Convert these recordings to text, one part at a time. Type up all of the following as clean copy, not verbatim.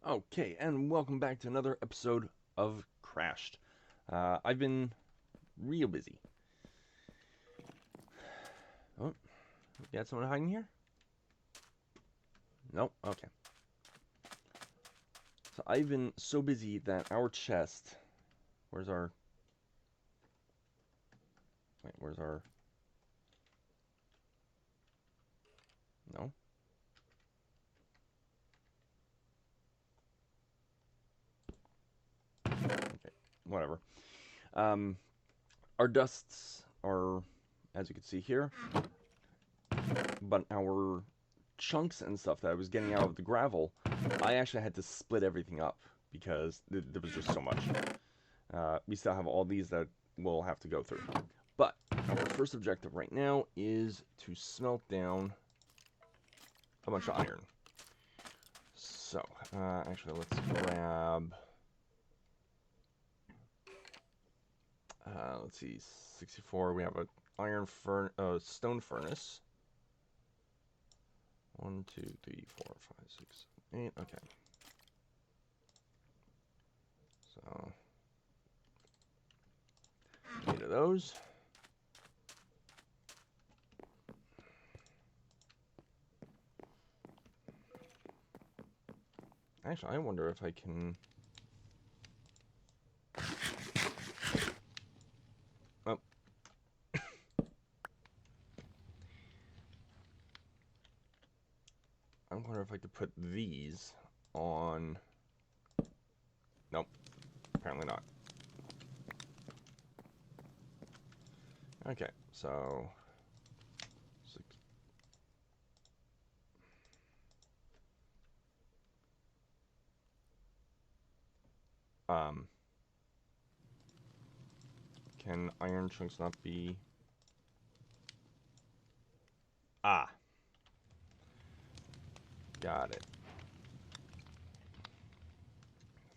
Okay, and welcome back to another episode of Crashed. I've been real busy. Oh, you got someone hiding here? Nope. Okay. So I've been so busy that our chest. Where's our? Wait, where's our? No. Okay. Whatever. Um, our dusts are, as you can see here, but our chunks and stuff that I was getting out of the gravel, I actually had to split everything up because there was just so much. We still have all these that we'll have to go through. But our first objective right now is to smelt down a bunch of iron. So, actually, let's grab... let's see, 64. We have a stone furnace. 1, 2, 3, 4, 5, 6, 8. Okay. So, 8 of those. Actually, I wonder if I can... Oh. I wonder if I could put these on... Nope. Apparently not. Okay, so... Can iron chunks not be... Ah. Got it.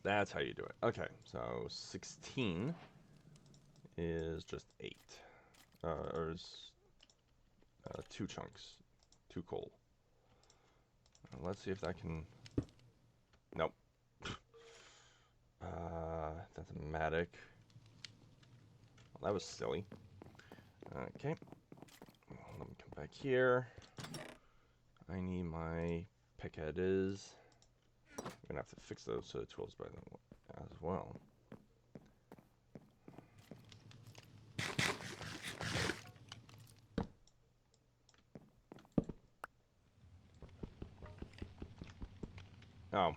That's how you do it. Okay, so 16 is just 8. Or is 2 chunks. 2 coal. Let's see if that can... Nope. That's a matic. Well, that was silly. Okay. Let me come back here. I need my pickheaders. I'm gonna have to fix those tools by them as well. Oh.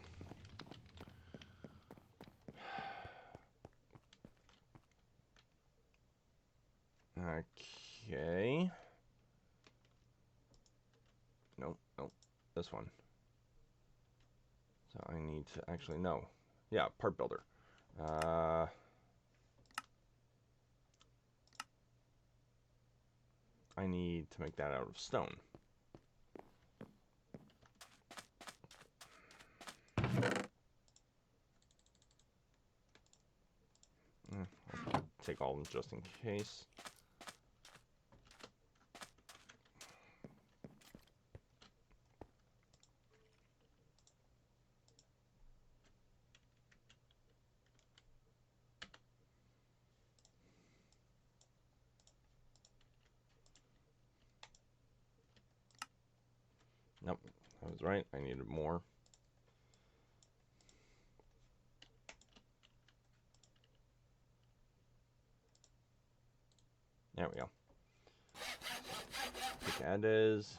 Okay. Nope, nope. This one. So I need to actually, no. Yeah, part builder. I need to make that out of stone. I'll take all of them just in case. Nope, I was right. I needed more. There we go. Pickaxe.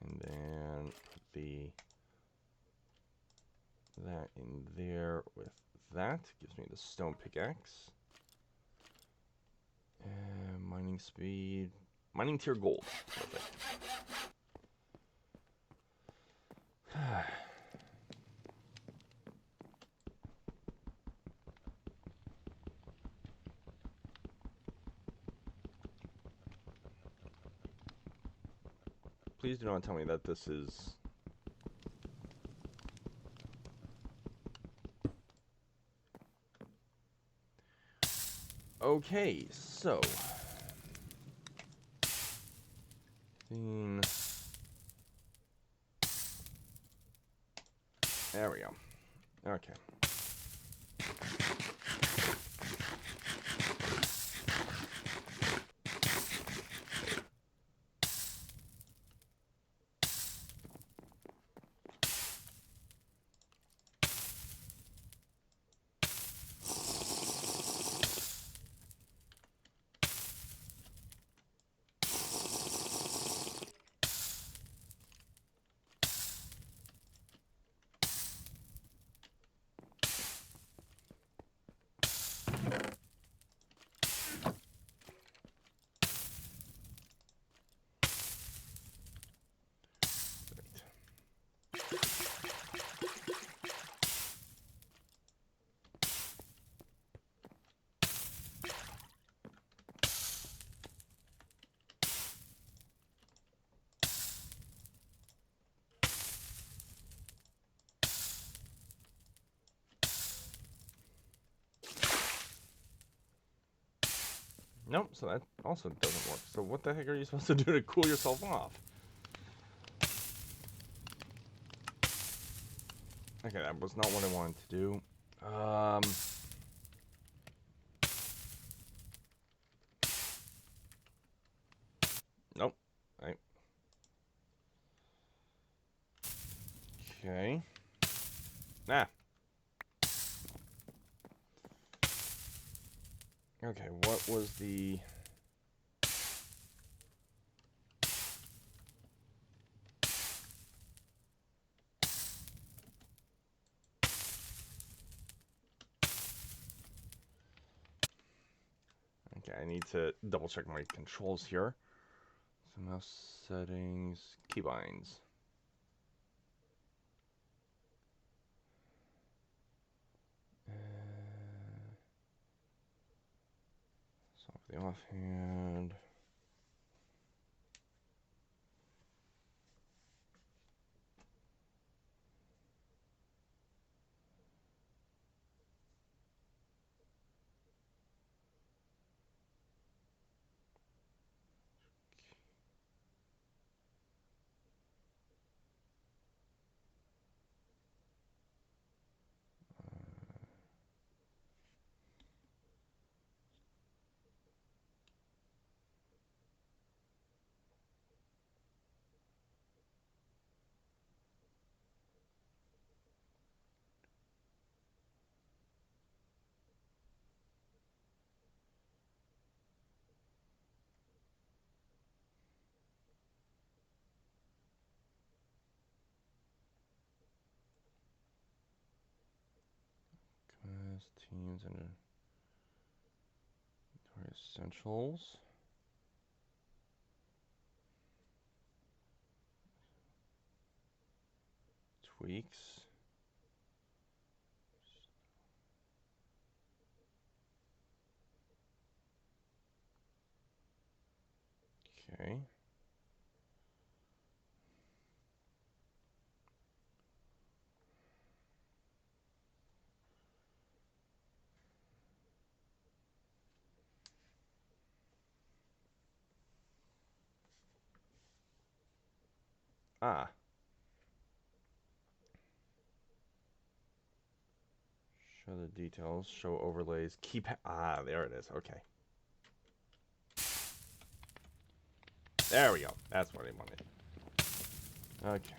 And then put that in there with that. Gives me the stone pickaxe. And mining speed. Mining tier gold. Perfect. Please do not tell me that this is... Okay, so... There we go. Okay. Nope, so that also doesn't work. So what the heck are you supposed to do to cool yourself off? Okay, that was not what I wanted to do. Nope. Right. Okay. Ah. Okay, what was the... Okay, I need to double check my controls here. So mouse settings, keybinds. Soft the offhand. Class, teams, and essentials. Tweaks. Okay. Ah. Show the details, show overlays, ah, there it is, okay. There we go, that's what I wanted. Okay.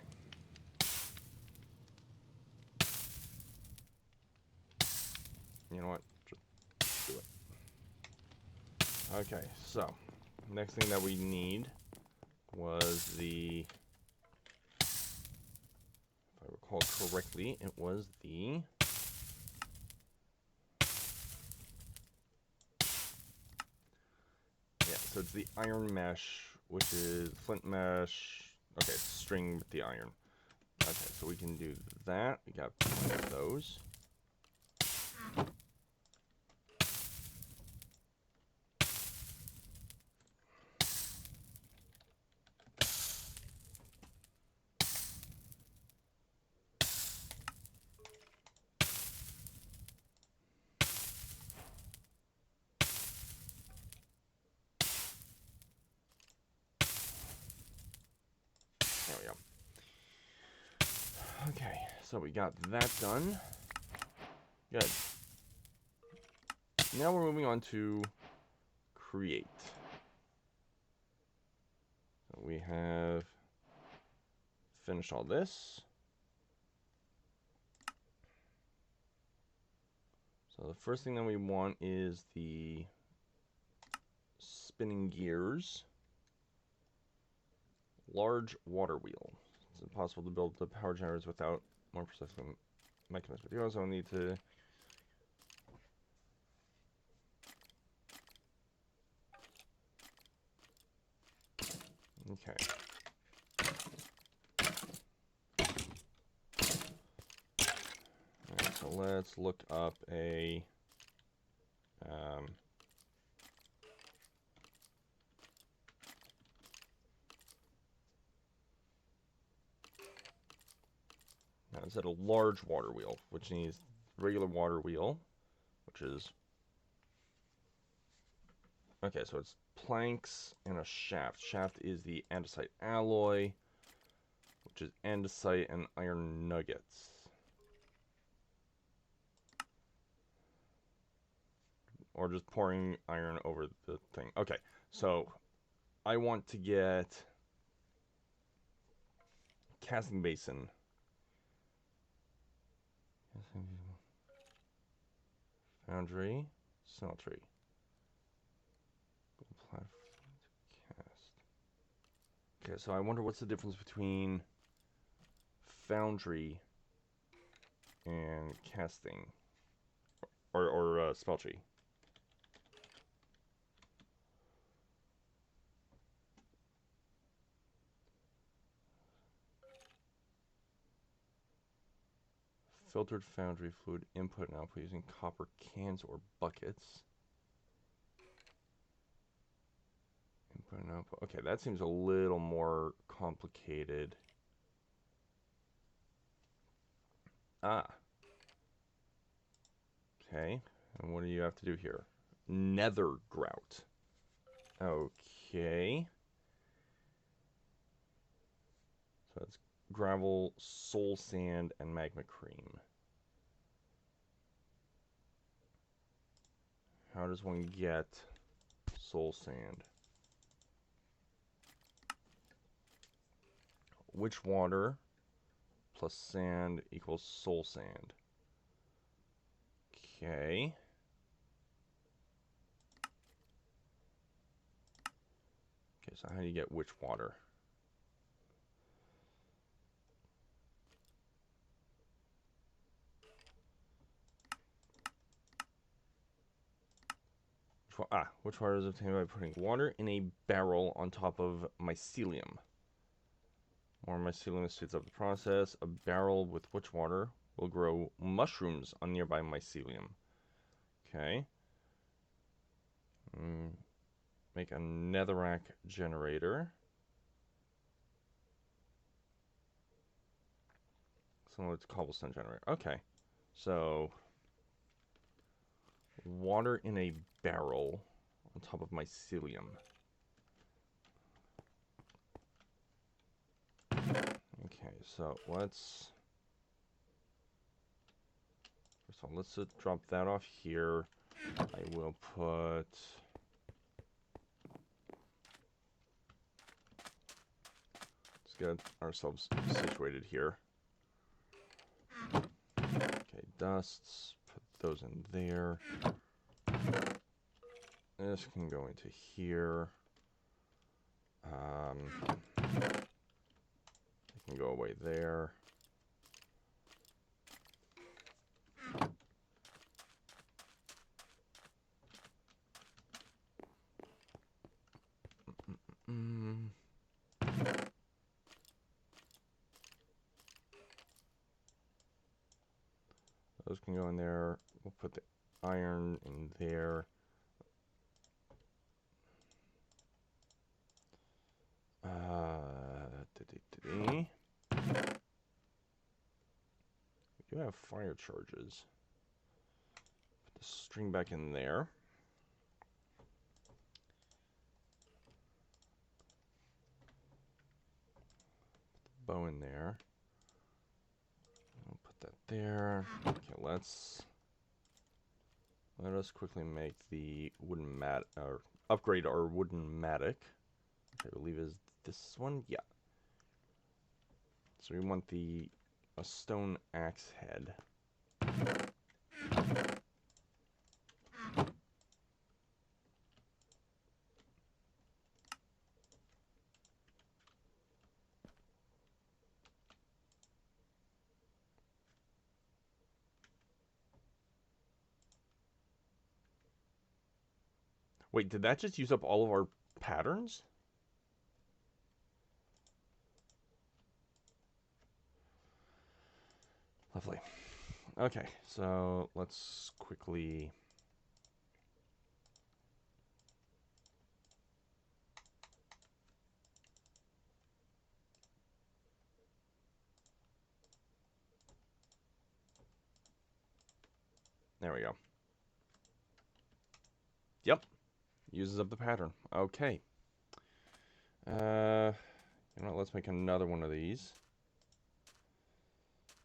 You know what, just do it. Okay, so, next thing that we need was the, if I recall correctly, it was the so it's the iron mesh, which is flint mesh. Okay, string with the iron. Okay, so we can do that. We got plenty of those. So we got that done. Good. Now we're moving on to create. So we have finished all this. So the first thing that we want is the spinning gears. Large water wheel. It's impossible to build the power generators without more precise mechanisms. You also need to... Okay. Alright, so let's look up a... now is that a large water wheel, which needs regular water wheel, which is... Okay, so it's planks and a shaft. Shaft is the andesite alloy, which is andesite and iron nuggets. Or just pouring iron over the thing. Okay, so I want to get casting basin. Foundry, smeltery. Cast. Okay, so I wonder what's the difference between foundry and casting, or smeltery. Filtered foundry fluid input and output using copper cans or buckets. Input and output. Okay, that seems a little more complicated. Ah. Okay, and what do you have to do here? Nether grout. Okay. So it's gravel, soul sand, and magma cream. How does one get soul sand? Which water plus sand equals soul sand? Okay. Okay, so how do you get which water? Which water is obtained by putting water in a barrel on top of mycelium. More mycelium speeds up the process. A barrel with which water will grow mushrooms on nearby mycelium. Okay. Make a netherrack generator. So it's cobblestone generator. Okay. So water in a barrel on top of mycelium. Okay, so let's... First of all, let's drop that off here. I will put... Let's get ourselves situated here. Okay, dusts. Put those in there. This can go into here. It can go away there. Those can go in there. We'll put the iron in there. We do have fire charges. Put the string back in there. Put the bow in there. I'll put that there. Okay, let us quickly make the wooden mat, or upgrade our wooden mattock. I believe is this one, yeah. So we want a stone axe head. Wait, did that just use up all of our patterns? Lovely. Okay, so let's quickly... There we go. Yep. Uses up the pattern. Okay. You know what, let's make another one of these.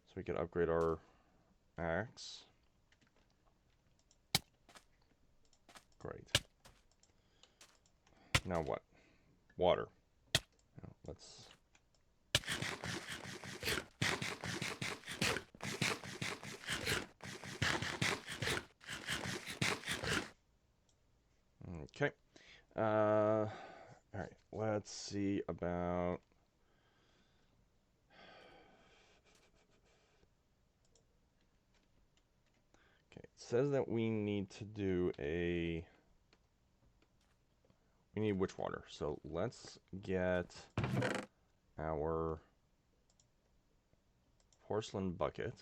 So we can upgrade our axe. Great. Now what? Water. Now let's... Okay. Alright, let's see about... Okay, it says that we need to do a... We need witch water, so let's get our porcelain bucket.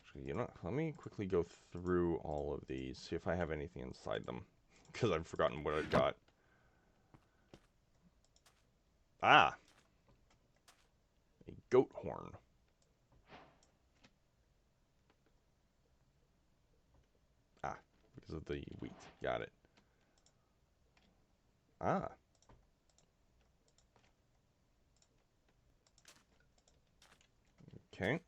Actually, you know, let me quickly go through all of these, see if I have anything inside them, because I've forgotten what I've got. Ah! A goat horn. Ah, because of the wheat. Got it. Ah. Okay.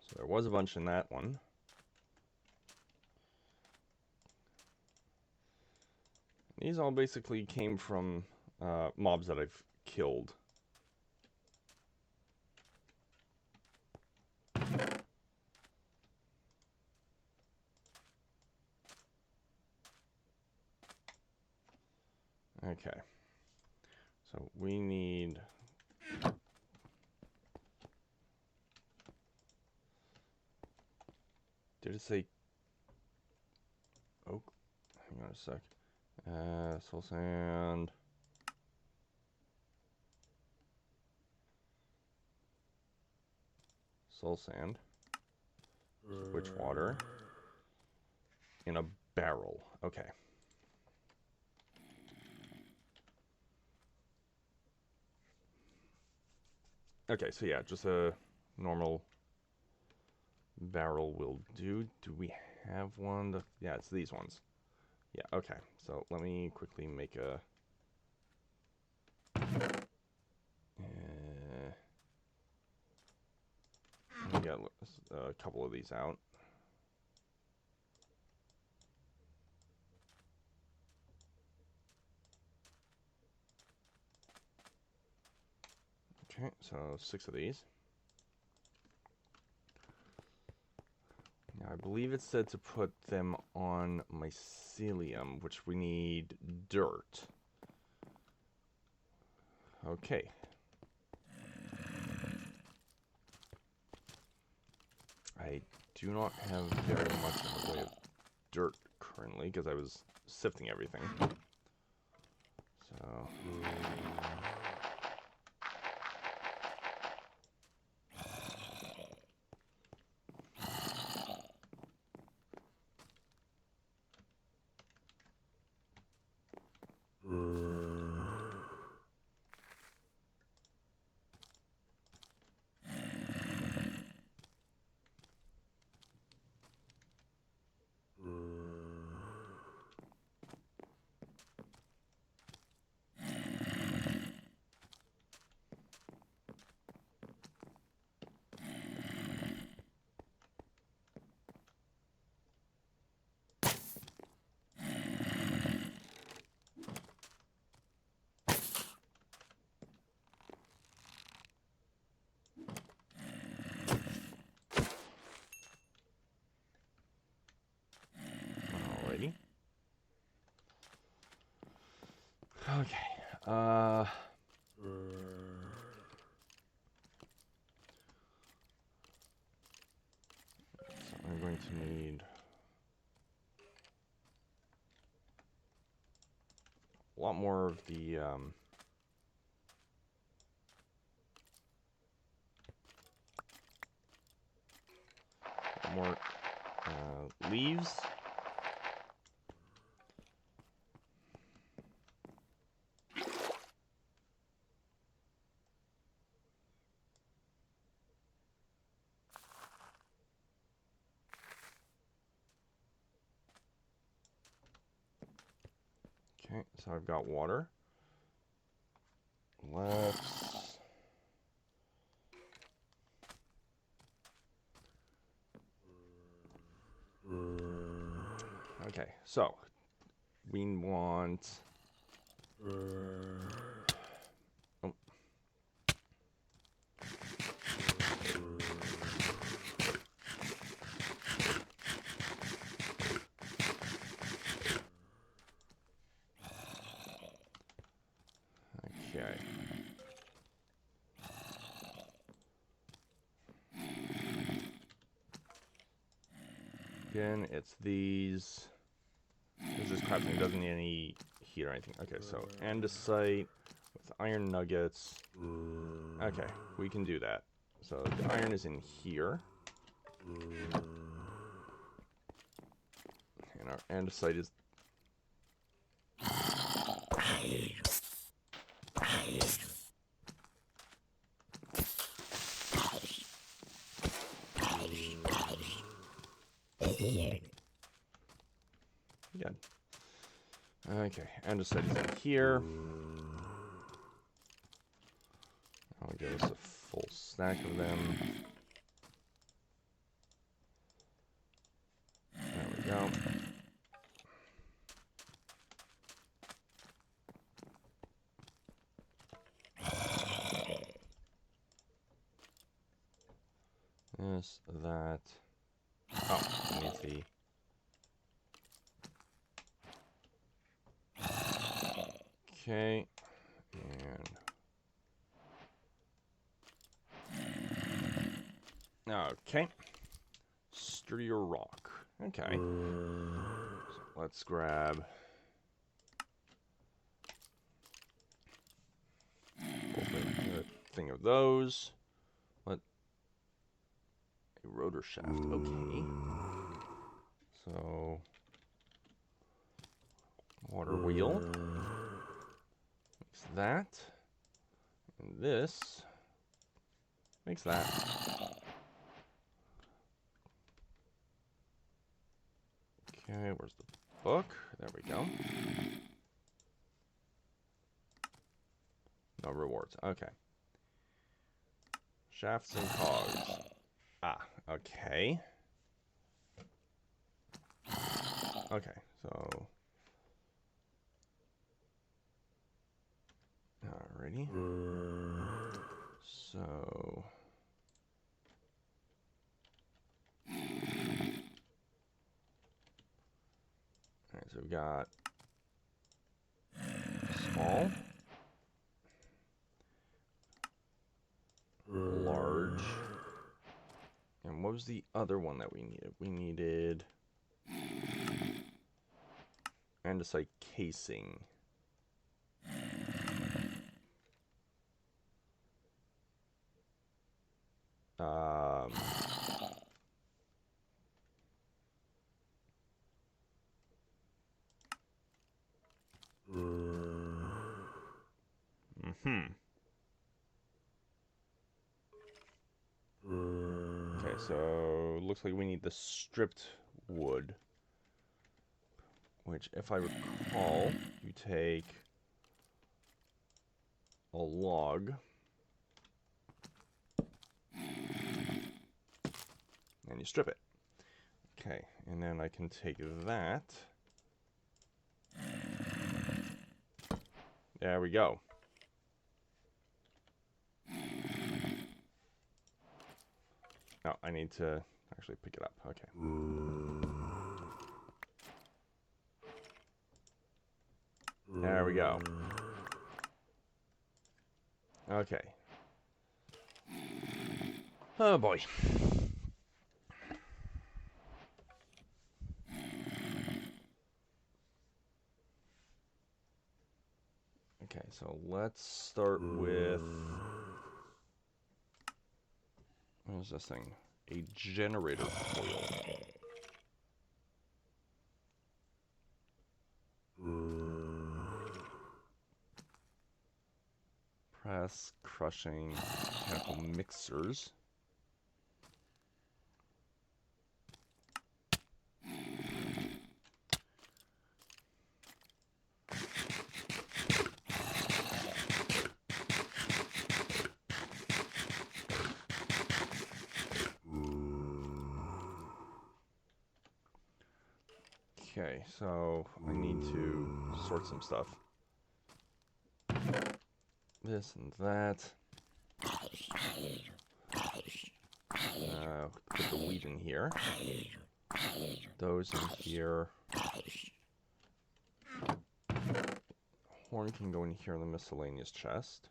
So there was a bunch in that one. These all basically came from mobs that I've killed. Okay. So we need... Did it say oak? Hang on a sec. Soul sand. Soul sand. Witch water. In a barrel. Okay. Okay, so yeah, just a normal barrel will do. Do we have one? Yeah, it's these ones. Yeah, okay. So let me quickly make a... let me get a couple of these out. Okay, so 6 of these. Now, I believe it said to put them on mycelium, which we need dirt. Okay. I do not have very much in the way of dirt currently, because I was sifting everything. So... Okay. So I'm going to need a lot more of the more leaves. Okay, so I've got water. Let's... Okay, so we want... Oh. Okay. Again, it's these. It's just crap thing. It doesn't need any heat or anything. Okay, so andesite with iron nuggets. Okay, we can do that. So the iron is in here. And our andesite is... Yeah. Okay, andesite is in here. I'll give us a full stack of them. There we go. This, that. Oh, I need the... Okay. And... Okay. Sturdier rock. Okay. So let's grab... a thing of those. What? A rotor shaft. Okay. So... water wheel. Makes that. And this makes that. Okay, where's the book? There we go. No rewards. Okay. Shafts and cogs. Ah, okay. Okay, so... Alrighty. So... Alright, so we've got... small. Large. And what was the other one that we needed? We needed... andesite casing. Okay, so looks like we need the stripped wood. Which, if I recall, you take a log and you strip it. Okay, and then I can take that. There we go. No, I need to actually pick it up. Okay. There we go. Okay. Oh boy. Okay, so let's start with... What is this thing? A generator coil. Press, crushing, mechanical mixers. Okay, so I need to sort some stuff. This and that. Put the wheat in here. Those in here. Horn can go in here in the miscellaneous chest.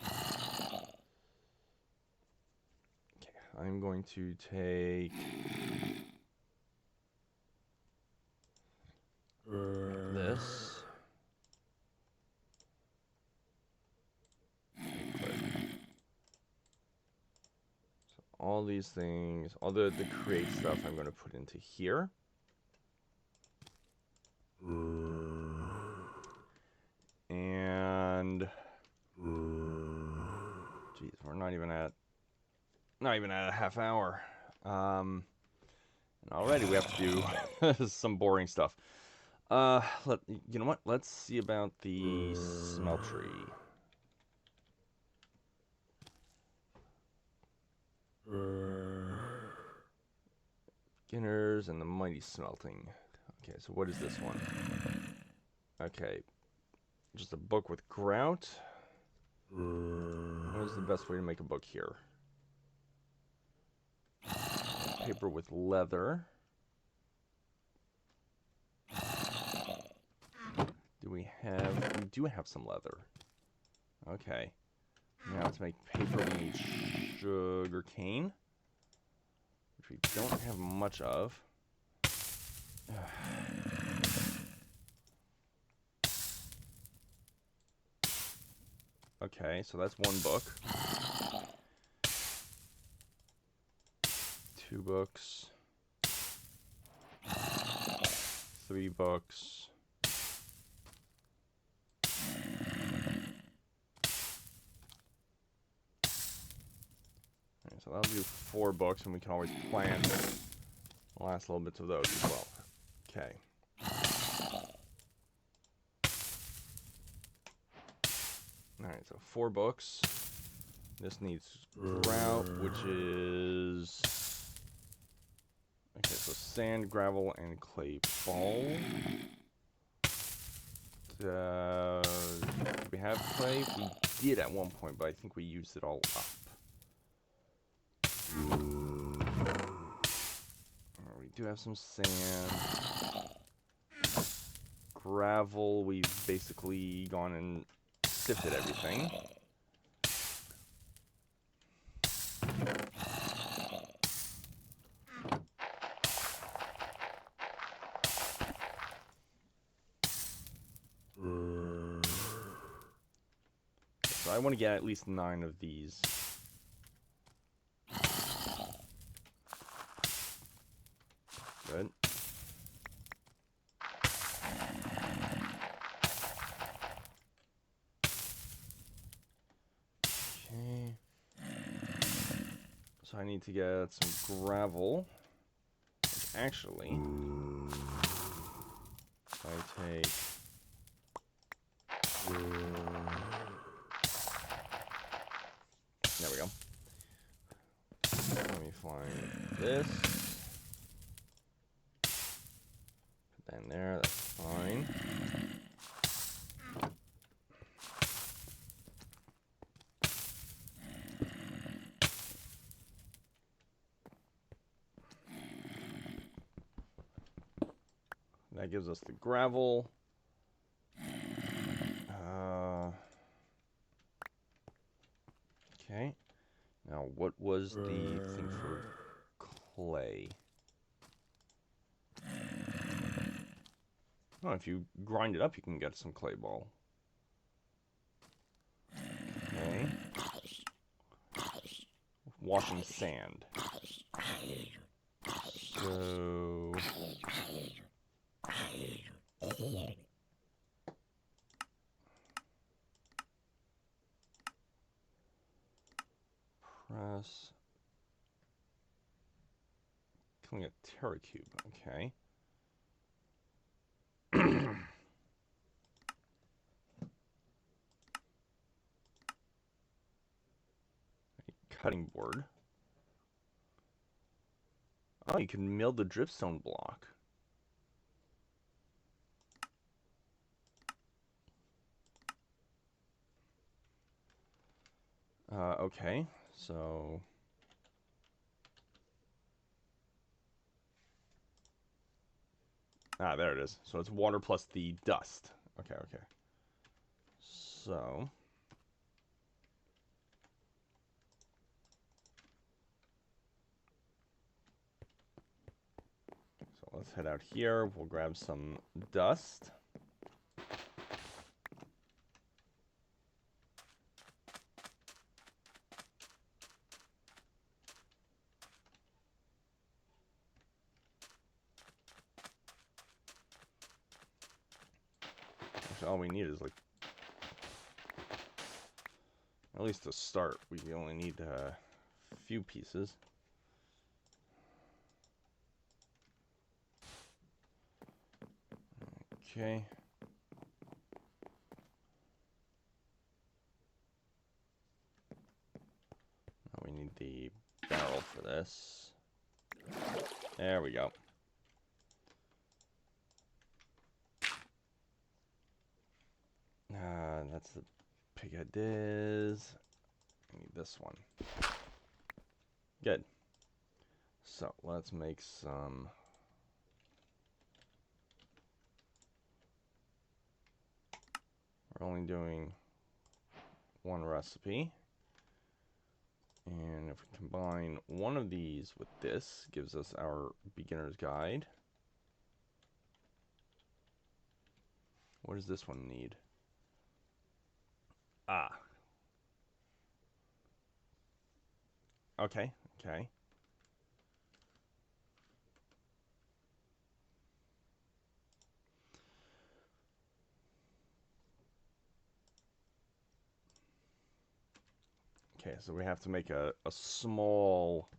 Okay, I'm going to take this. So all these things, all the create stuff I'm going to put into here. And geez, we're not even at a half hour. And already we have to do some boring stuff. You know what? Let's see about the smeltery. Beginners and the mighty smelting. Okay, so what is this one? Okay, just a book with grout. What is the best way to make a book here? Paper with leather. We do have some leather. Okay. Now to make paper we need sugar cane, which we don't have much of. Okay, so that's one book. 2 books. 3 books. Alright, so that'll do 4 books, and we can always plant the last little bits of those as well. Okay. Alright, so 4 books. This needs grout, which is... Okay, so sand, gravel, and clay ball. Do we have clay? We did at one point, but I think we used it all up. We do have some sand. Gravel, we've basically gone and sifted everything. So I want to get at least 9 of these. Good. Okay. So I need to get some gravel. Which actually, if I take... There we go. Let me find this. Put that in there, that's fine. That gives us the gravel. what was the thing for clay? Oh, if you grind it up, you can get some clay ball. Okay. Washing sand. So... Press... Killing a Terra cube, okay. Cutting board. Oh, you can mill the dripstone block. Okay, so... Ah, there it is. So it's water plus the dust. Okay, okay. So... So let's head out here. We'll grab some dust. Actually, all we need is like... At least to start, we only need a few pieces. Okay. Now we need the barrel for this. There we go. That's the pig is. I need this one. Good. So let's make some. We're only doing one recipe. And if we combine one of these with this, gives us our beginner's guide. What does this one need? Ah. Okay, okay. Okay, so we have to make a small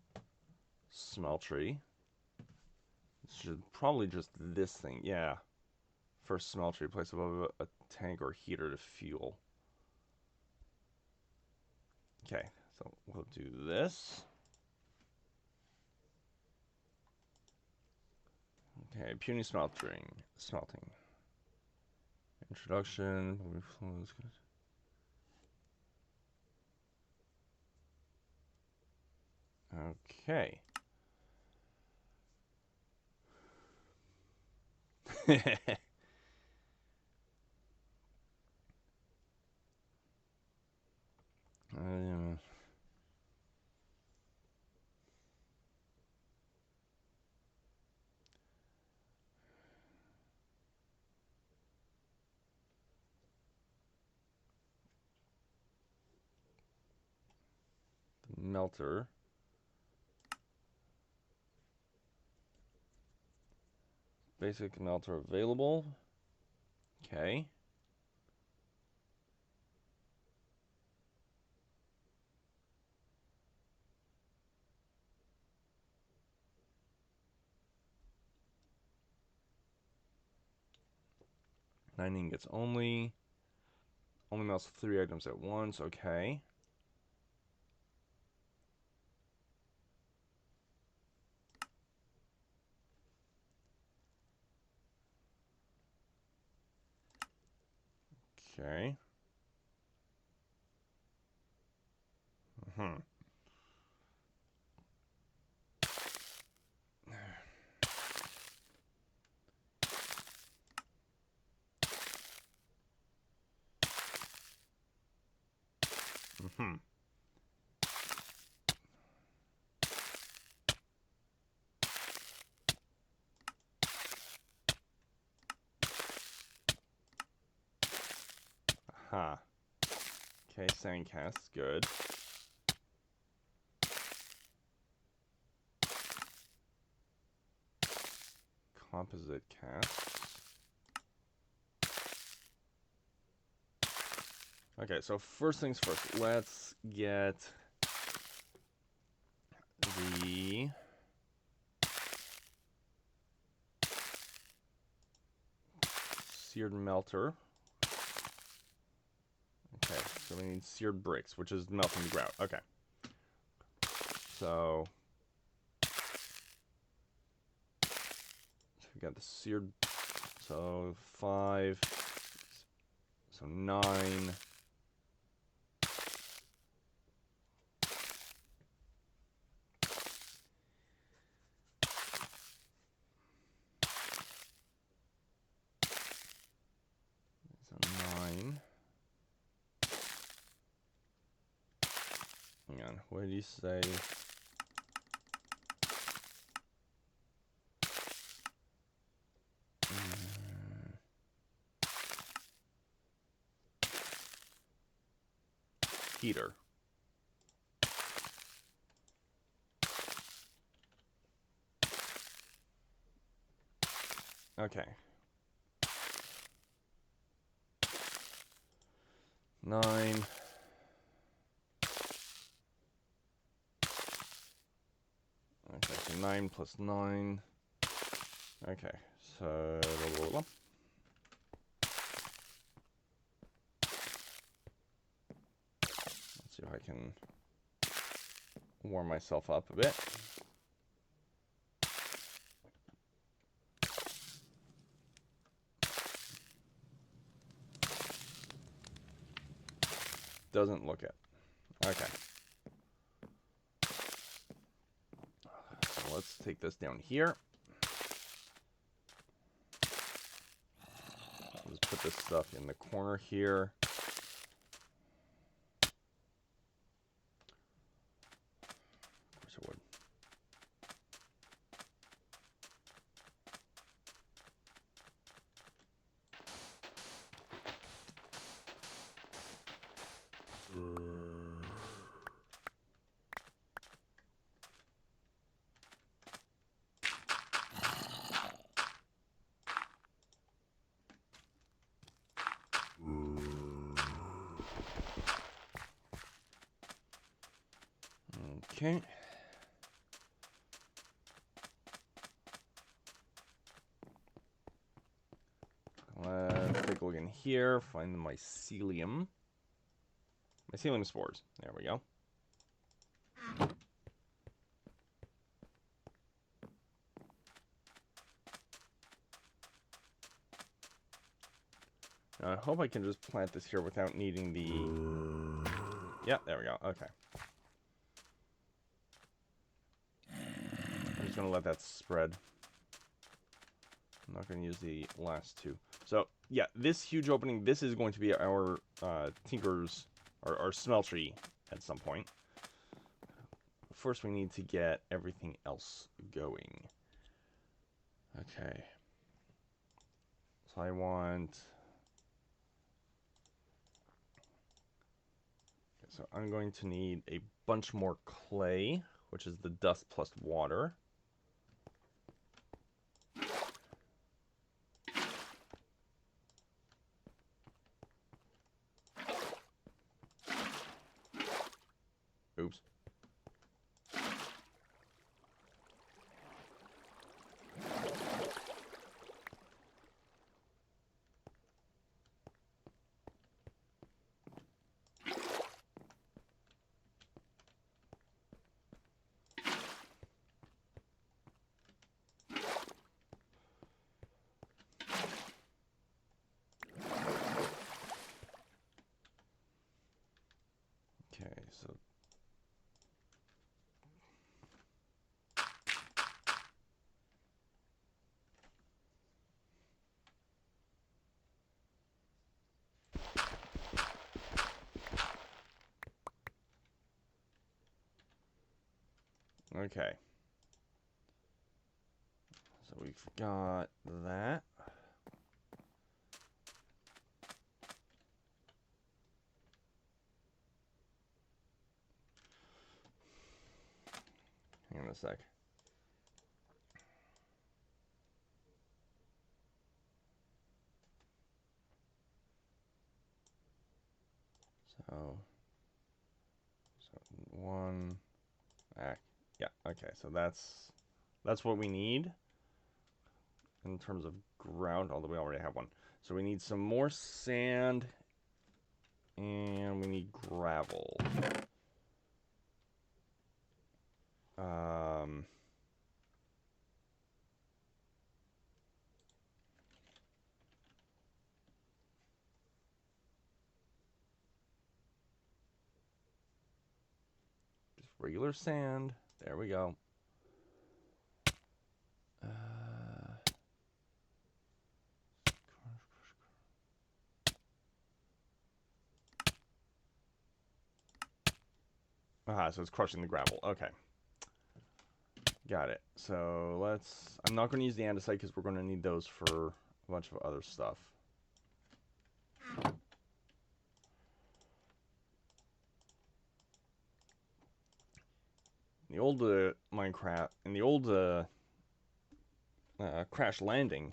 smeltery. It should probably just this thing, yeah. First smeltery, place above a tank or heater to fuel. Okay, so we'll do this. Okay, puny smelting. Introduction. Okay. Melter. Basic melter available. Okay. Nine ingots only. Only melts 3 items at once. Okay. Okay. Hmm. Hmm. Aha. Okay, sand cast, good. Composite cast. Okay, so first things first, let's get the seared melter. Okay, so we need seared bricks, which is melting the grout. Okay. So we got the seared, so 5, so 9. So 9. Hang on, what did you say? Heater. Okay. 9. Okay, so 9 plus 9. Okay, so blah, blah, blah. Let's see if I can warm myself up a bit. Doesn't look it. Okay. So let's take this down here. Just put this stuff in the corner here. Of course I would. Okay. Let's take a look in here. Find the mycelium. Mycelium spores. There we go. Now, I hope I can just plant this here without needing the... Yeah, there we go. Okay. I'm just going to let that spread. I'm not going to use the last 2. So, yeah, this huge opening, this is going to be our tinker's, or our smeltery at some point. First, we need to get everything else going. Okay. So I want... So I'm going to need a bunch more clay, which is the dust plus water. Oops. Okay, so... Okay. So we've got that. in a sec. So one back. Yeah, okay, so that's what we need in terms of ground, although we already have one. So we need some more sand and we need gravel. Just regular sand. There we go. So it's crushing the gravel. Okay. Got it. So let's... I'm not going to use the andesite because we're going to need those for a bunch of other stuff. In the old Minecraft... In the old Crash Landing,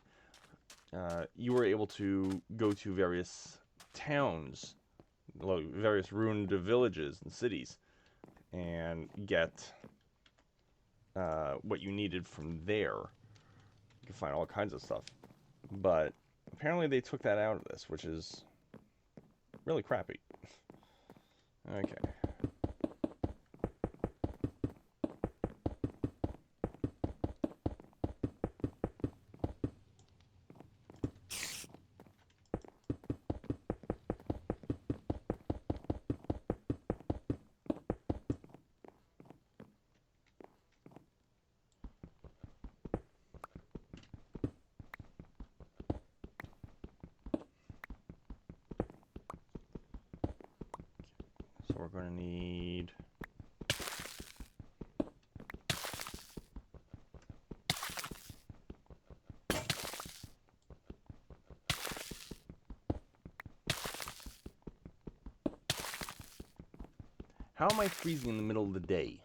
you were able to go to various towns, various ruined villages and cities, and get what you needed from there. You can find all kinds of stuff. But apparently they took that out of this, which is really crappy. Okay. So we're going to need... How am I freezing in the middle of the day?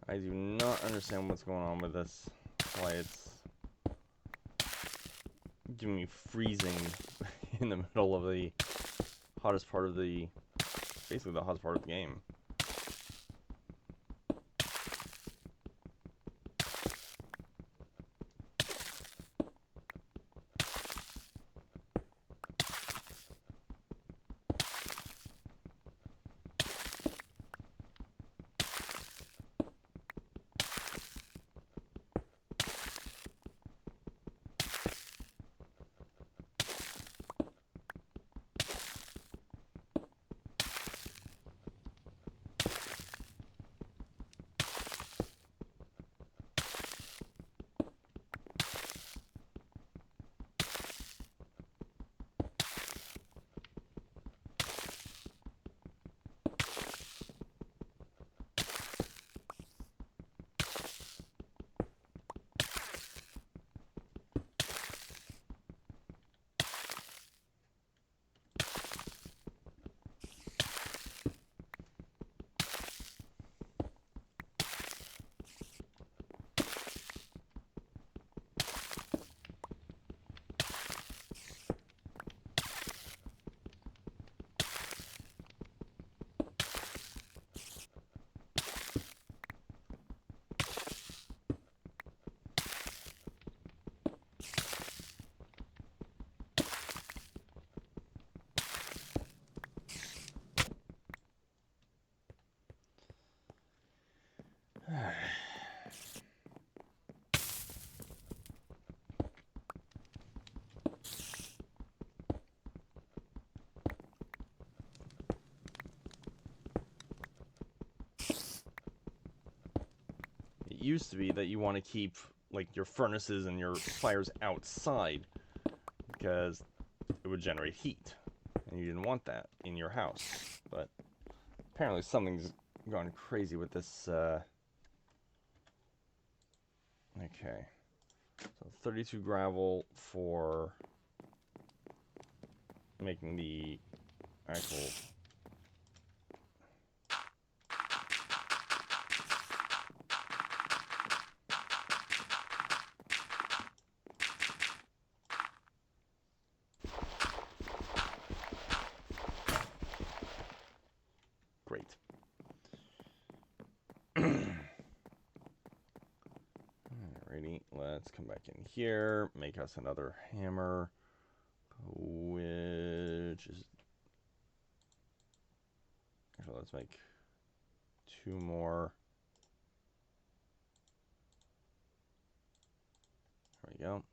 I do not understand what's going on with this. Why it's giving me freezing in the middle of the hottest part of the... Basically the hottest part of the game. It used to be that you want to keep like your furnaces and your fires outside because it would generate heat, and you didn't want that in your house. But apparently something's gone crazy with this Okay. So 32 gravel for making the actual... Great. Alrighty, let's come back in here, make us another hammer, which is... Actually, let's make 2 more. There we go.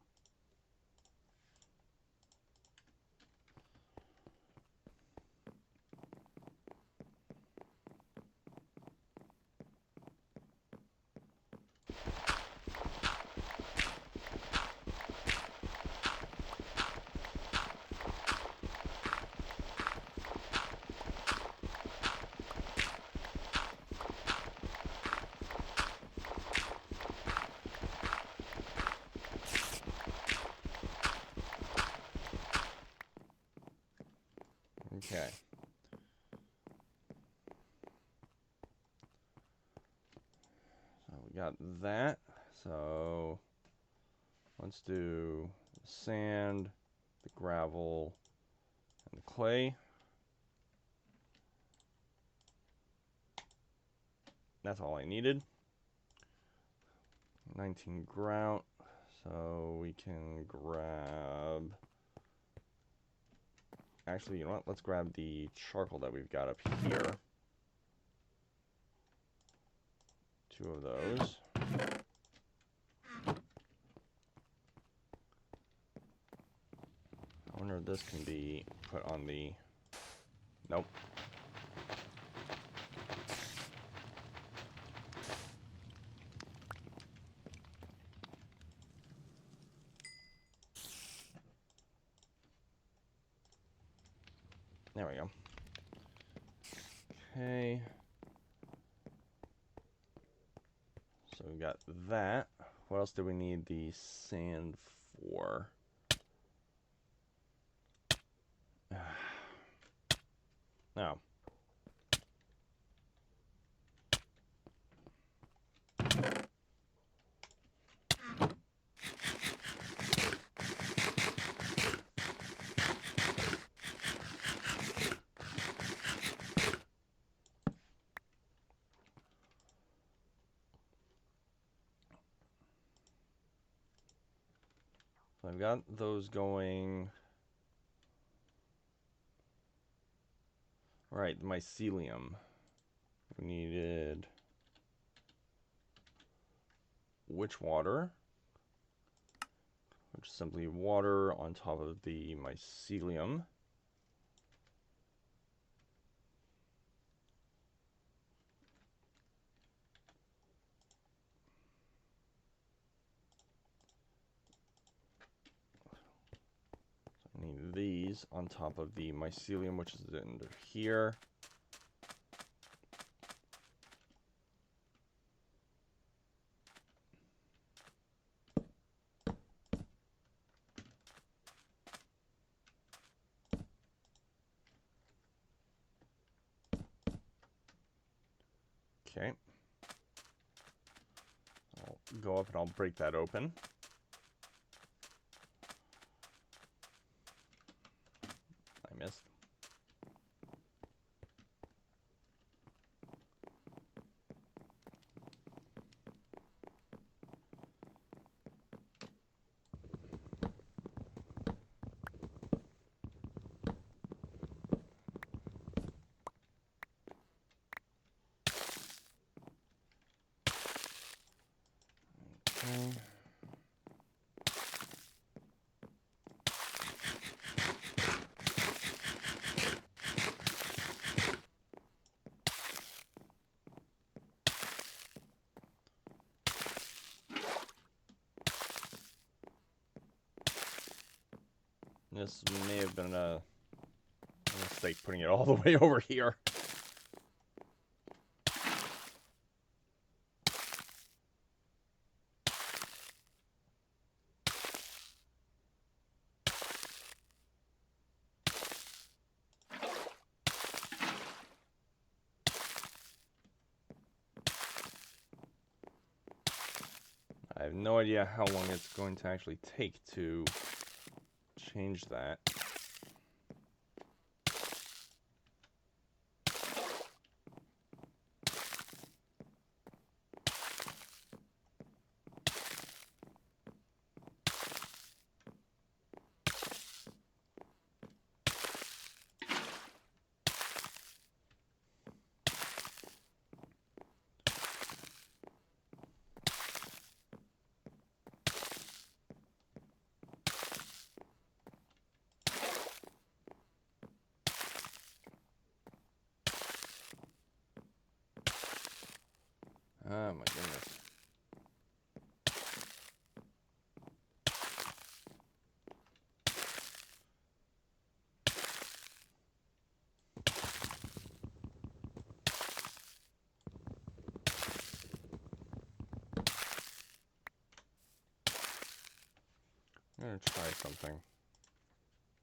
Okay. So we got that. So let's do the sand, the gravel, and the clay. That's all I needed. 19 grout. So we can grab... Actually, you know what? Let's grab the charcoal that we've got up here. 2 of those. I wonder if this can be put on the... Nope. There we go. Okay. So we got that. What else do we need the sand for? No. So I've got those going. Right, mycelium. We needed witch water, which is simply water on top of the mycelium. I need these on top of the mycelium, which is under here. Okay. I'll go up and I'll break that open. I missed. Okay. This may have been a mistake putting it all the way over here. I have no idea how long it's going to actually take to change that. Oh my goodness. I'm gonna try something.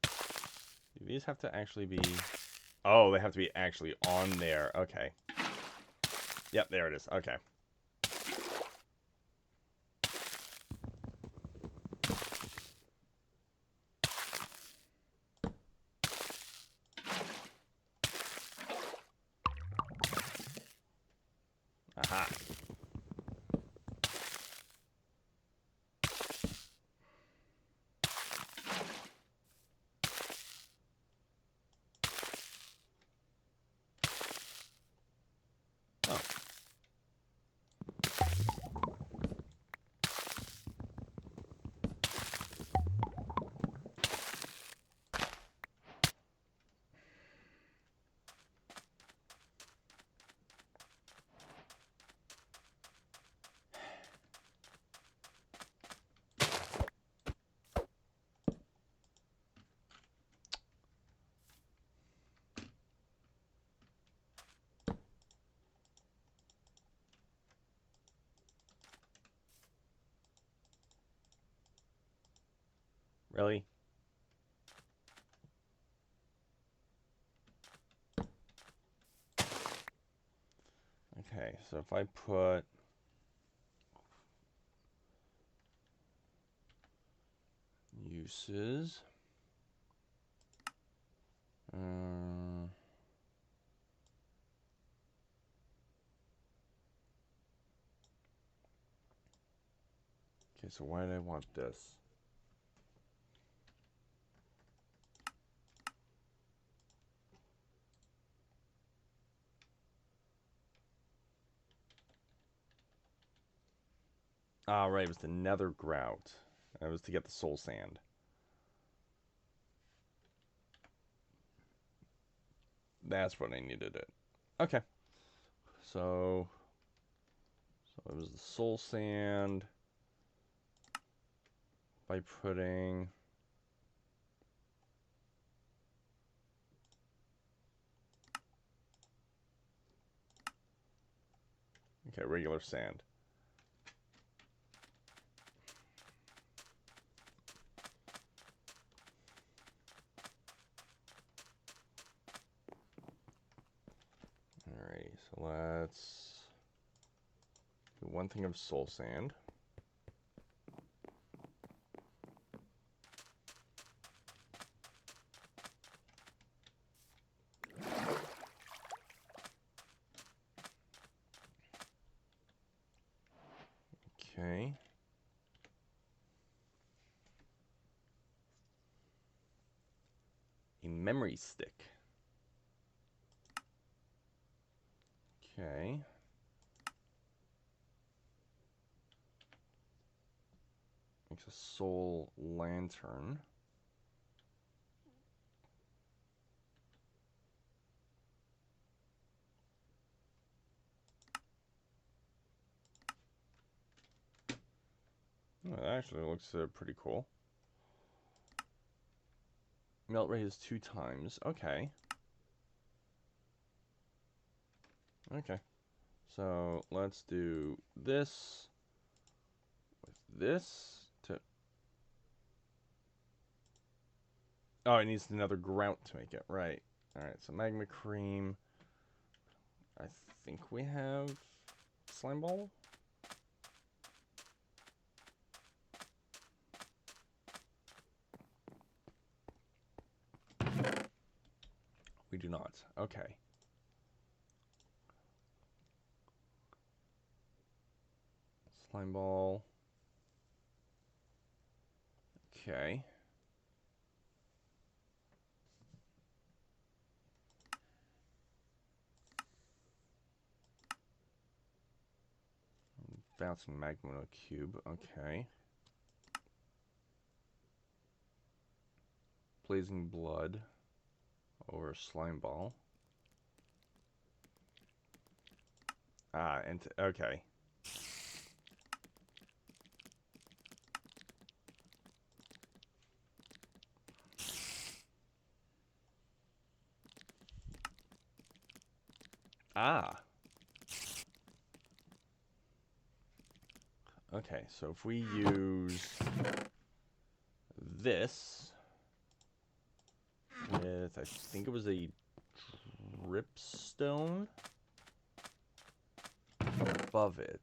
Do these have to actually be... Oh, they have to be actually on there. Okay. Yep, there it is. Okay. Aha. Oh. Really? Okay, so if I put... uses... okay, so why did I want this? Ah, right, it was the nether grout. That was to get the soul sand. That's what I needed it. Okay. So it was the soul sand by putting... Okay, regular sand. Alrighty, so let's do one thing of soul sand. Okay. A memory stick. Okay. Makes a soul lantern. Oh, that actually looks pretty cool. Melt rate is 2 times. Okay. Okay. So let's do this with this to... Oh, it needs another grout to make it. Right. Alright, so magma cream. I think we have slime ball. do not. Okay. Slime ball. Okay. Bouncing magma cube. Okay. Blazing blood over slime ball. And okay. Okay, so if we use this with, I think it was a dripstone above it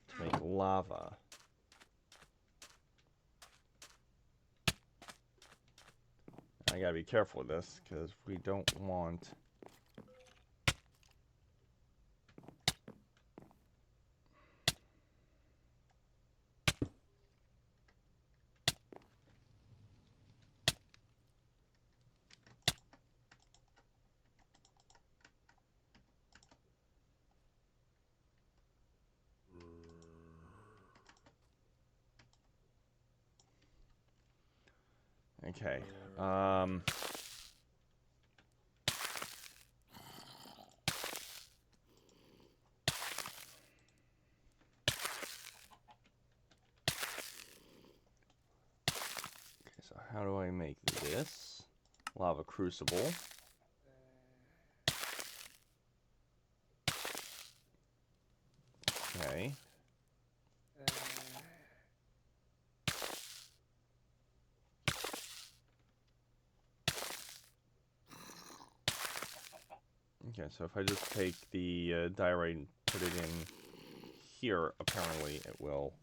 to make lava. I gotta be careful with this because we don't want okay. So how do I make this? Lava crucible. Okay. Okay, so if I just take the diorite and put it in here, apparently it will.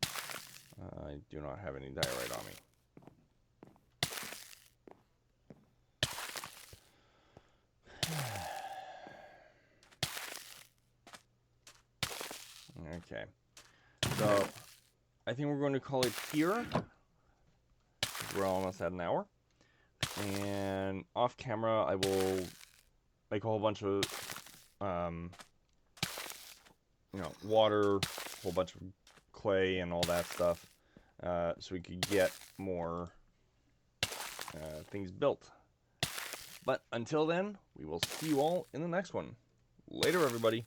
I do not have any diorite on me. Okay, so I think we're going to call it here. We're almost at an hour. And off camera, I will make a whole bunch of, water, a whole bunch of clay and all that stuff, so we could get more things built. But until then, we will see you all in the next one. Later, everybody.